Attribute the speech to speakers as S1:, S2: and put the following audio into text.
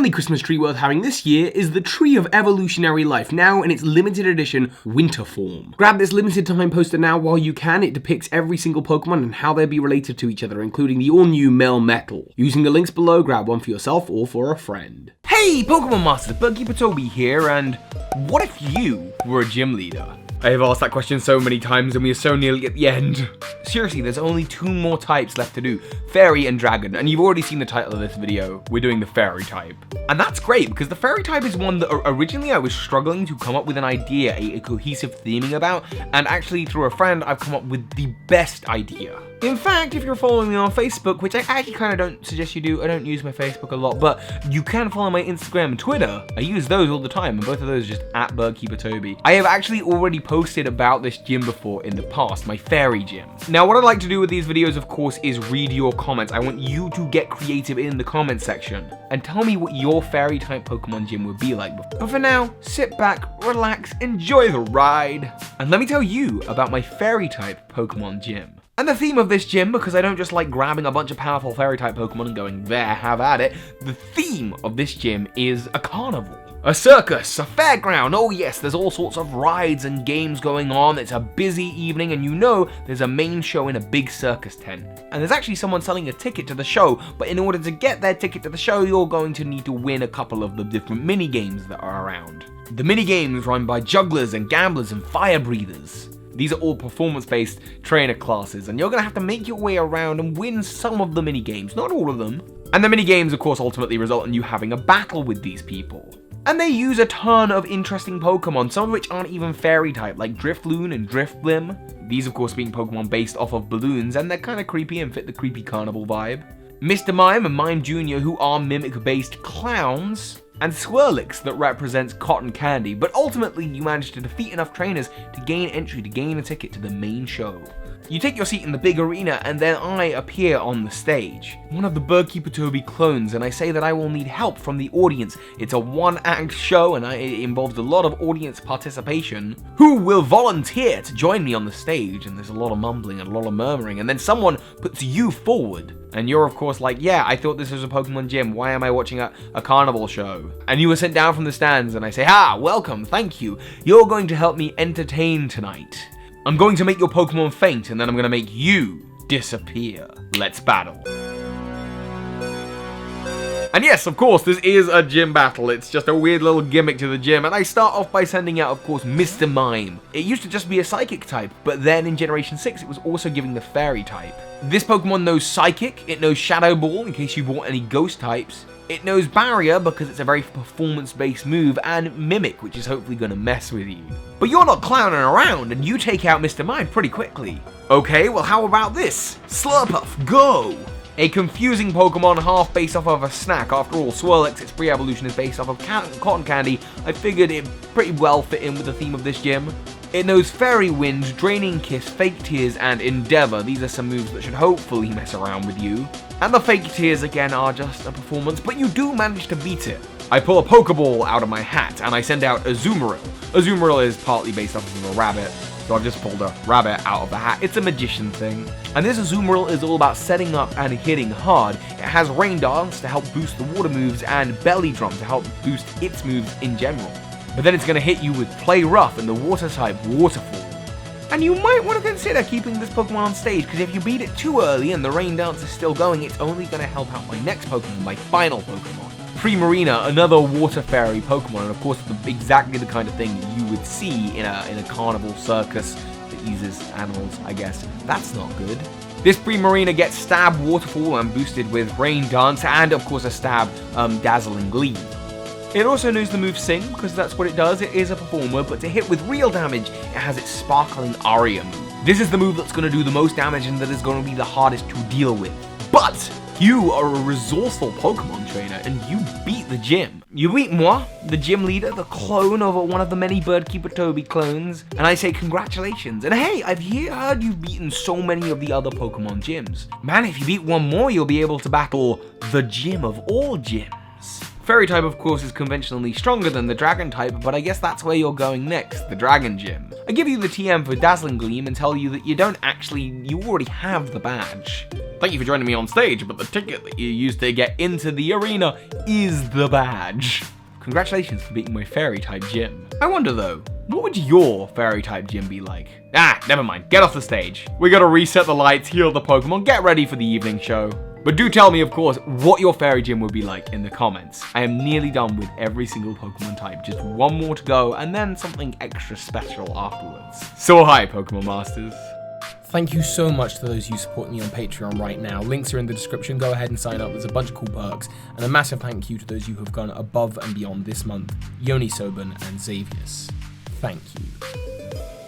S1: only Christmas tree worth having this year is the Tree of Evolutionary Life, now in its limited edition winter form. Grab this limited time poster now while you can. It depicts every single Pokemon and how they'll be related to each other, including the all-new Melmetal. Using the links below, grab one for yourself or for a friend.
S2: Hey Pokemon Masters, Bookkeeper Toby here, and what if you were a gym leader? I have asked that question so many times and we are so nearly at the end. Seriously, there's only 2 more types left to do, Fairy and Dragon, and you've already seen the title of this video. We're doing the Fairy type. And that's great, because the Fairy type is one that originally I was struggling to come up with an idea, a cohesive theming about, and actually through a friend, I've come up with the best idea. In fact, if you're following me on Facebook, which I actually kind of don't suggest you do, I don't use my Facebook a lot, but you can follow my Instagram and Twitter. I use those all the time, and both of those are just at BirdkeeperToby. I have actually already posted about this gym before in the past, my Fairy gym. Now, what I'd like to do with these videos, of course, is read your comments. I want you to get creative in the comment section and tell me what your Fairy type Pokemon gym would be like. But for now, sit back, relax, enjoy the ride, and let me tell you about my Fairy type Pokemon gym. And the theme of this gym, because I don't just like grabbing a bunch of powerful Fairy type Pokemon and going, there, have at it. The theme of this gym is a carnival. A circus, a fairground, oh yes, there's all sorts of rides and games going on. It's a busy evening and you know there's a main show in a big circus tent. And there's actually someone selling a ticket to the show, but in order to get their ticket to the show, you're going to need to win a couple of the different mini games that are around. The mini games run by jugglers and gamblers and fire breathers. These are all performance-based trainer classes, and you're going to have to make your way around and win some of the mini-games, not all of them. And the mini-games, of course, ultimately result in you having a battle with these people. And they use a ton of interesting Pokemon, some of which aren't even Fairy type, like Drifloon and Drifblim. These, of course, being Pokemon based off of balloons, and they're kind of creepy and fit the creepy carnival vibe. Mr. Mime and Mime Jr., who are mimic-based clowns. And Swirlix that represents cotton candy, but ultimately you manage to defeat enough trainers to gain entry to gain a ticket to the main show. You take your seat in the big arena and then I appear on the stage. One of the BirdkeeperToby clones, and I say that I will need help from the audience. It's a one-act show and it involves a lot of audience participation. Who will volunteer to join me on the stage? And there's a lot of mumbling and a lot of murmuring, and then someone puts you forward. And you're of course like, yeah, I thought this was a Pokemon gym, why am I watching a carnival show? And you were sent down from the stands and I say, welcome, thank you. You're going to help me entertain tonight. I'm going to make your Pokemon faint and then I'm going to make you disappear. Let's battle. And yes, of course, this is a gym battle. It's just a weird little gimmick to the gym. And I start off by sending out, of course, Mr. Mime. It used to just be a Psychic type, but then in Generation 6, it was also giving the Fairy type. This Pokemon knows Psychic, it knows Shadow Ball, in case you bought any Ghost types. It knows Barrier, because it's a very performance-based move, and Mimic, which is hopefully going to mess with you. But you're not clowning around, and you take out Mr. Mime pretty quickly. Okay, well how about this? Slurpuff, go! A confusing Pokemon half based off of a snack. After all, Swirlix, its pre-evolution is based off of cotton candy. I figured it pretty well fit in with the theme of this gym. It knows Fairy Wind, Draining Kiss, Fake Tears, and Endeavor. These are some moves that should hopefully mess around with you. And the Fake Tears, again, are just a performance, but you do manage to beat it. I pull a Pokeball out of my hat, and I send out Azumarill. Azumarill is partly based off of a rabbit, so I've just pulled a rabbit out of the hat. It's a magician thing. And this Azumarill is all about setting up and hitting hard. It has Rain Dance to help boost the water moves, and Belly Drum to help boost its moves in general. But then it's going to hit you with Play Rough and the Water type Waterfall. And you might want to consider keeping this Pokemon on stage, because if you beat it too early and the Rain Dance is still going, it's only going to help out my next Pokemon, my final Pokemon. Primarina, another Water Fairy Pokemon, and of course exactly the kind of thing you would see in a carnival circus that uses animals, I guess. That's not good. This Primarina gets Stab, Waterfall, and boosted with Rain Dance, and of course a Stab, Dazzling Gleam. It also knows the move Sing, because that's what it does. It is a performer, but to hit with real damage, it has its Sparkling Aria move. This is the move that's going to do the most damage and that is going to be the hardest to deal with. But you are a resourceful Pokemon trainer, and you beat the gym. You beat moi, the gym leader, the clone of one of the many BirdkeeperToby clones, and I say congratulations. And hey, I've heard you've beaten so many of the other Pokemon gyms. Man, if you beat one more, you'll be able to battle the gym of all gyms. Fairy type, of course, is conventionally stronger than the Dragon type, but I guess that's where you're going next, the Dragon Gym. I give you the TM for Dazzling Gleam and tell you that you already have the badge. Thank you for joining me on stage, but the ticket that you used to get into the arena is the badge. Congratulations for beating my fairy-type gym. I wonder though, what would your fairy-type gym be like? Ah, never mind, get off the stage. We gotta reset the lights, heal the Pokemon, get ready for the evening show. But do tell me, of course, what your fairy gym would be like in the comments. I am nearly done with every single Pokemon type, just one more to go, and then something extra special afterwards. So hi, Pokemon Masters.
S3: Thank you so much to those who support me on Patreon right now. Links are in the description. Go ahead and sign up. There's a bunch of cool perks. And a massive thank you to those who have gone above and beyond this month. Yoni, Sobin, and Xavis. Thank you.